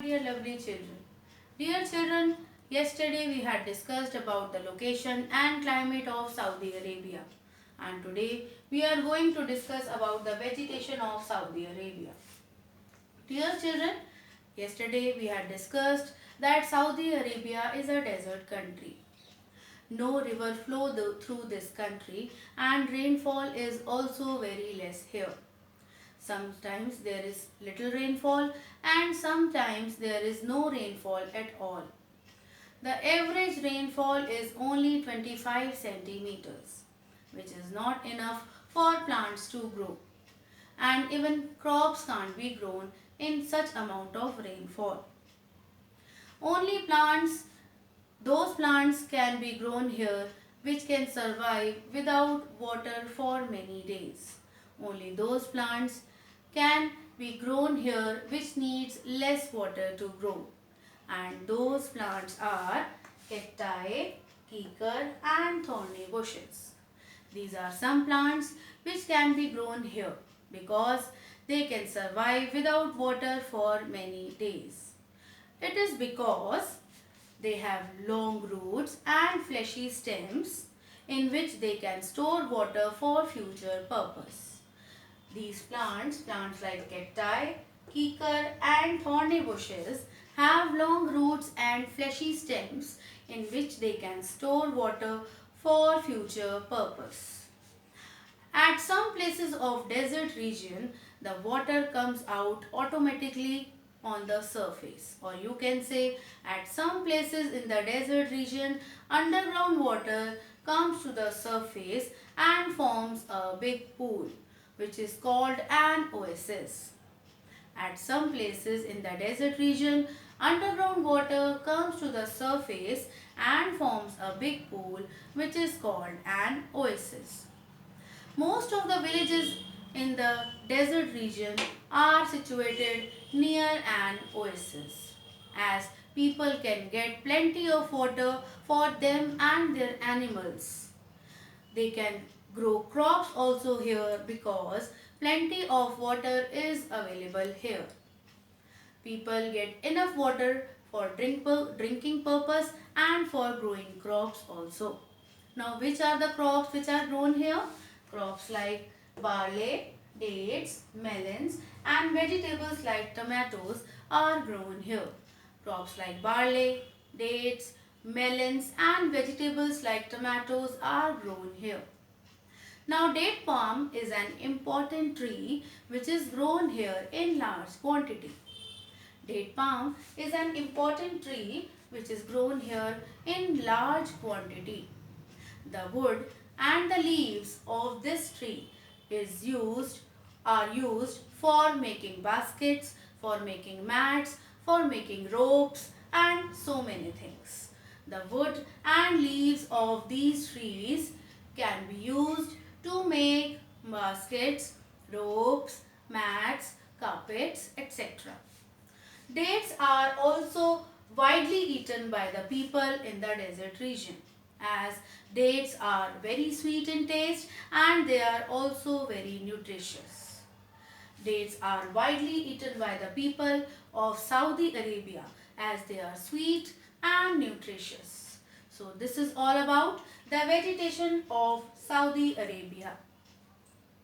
dear lovely children. Dear children, yesterday we had discussed about the location and climate of Saudi Arabia. And today we are going to discuss about the vegetation of Saudi Arabia. Dear children, yesterday we had discussed that Saudi Arabia is a desert country. No river flow through this country and rainfall is also very less here. Sometimes there is little rainfall and sometimes there is no rainfall at all. The average rainfall is only 25 centimeters, which is not enough for plants to grow. And even crops can't be grown in such amount of rainfall. Only those plants can be grown here which can survive without water for many days. Only those plants can be grown here which needs less water to grow. And those plants are cacti, kikar and thorny bushes. These are some plants which can be grown here because they can survive without water for many days. It is because they have long roots and fleshy stems in which they can store water for future purpose. These plants like cacti, kikar and thorny bushes have long roots and fleshy stems in which they can store water for future purpose. At some places of desert region, the water comes out automatically on the surface, or you can say at some places in the desert region, underground water comes to the surface and forms a big pool, which is called an oasis. At some places in the desert region, underground water comes to the surface and forms a big pool, which is called an oasis. Most of the villages in the desert region are situated near an oasis, as people can get plenty of water for them and their animals. They can grow crops also here because plenty of water is available here. People get enough water for drinking purpose and for growing crops also. Now, which are the crops which are grown here? Crops like barley, dates, melons and vegetables like tomatoes are grown here. Crops like barley, dates, melons and vegetables like tomatoes are grown here. Now, date palm is an important tree which is grown here in large quantity. Date palm is an important tree which is grown here in large quantity. The wood and the leaves of this tree are used for making baskets, for making mats, for making ropes and so many things. The wood and leaves of these trees can be used to make baskets, ropes, mats, carpets, etc. Dates are also widely eaten by the people in the desert region, as dates are very sweet in taste and they are also very nutritious. Dates are widely eaten by the people of Saudi Arabia as they are sweet and nutritious. So this is all about the vegetation of Saudi Arabia.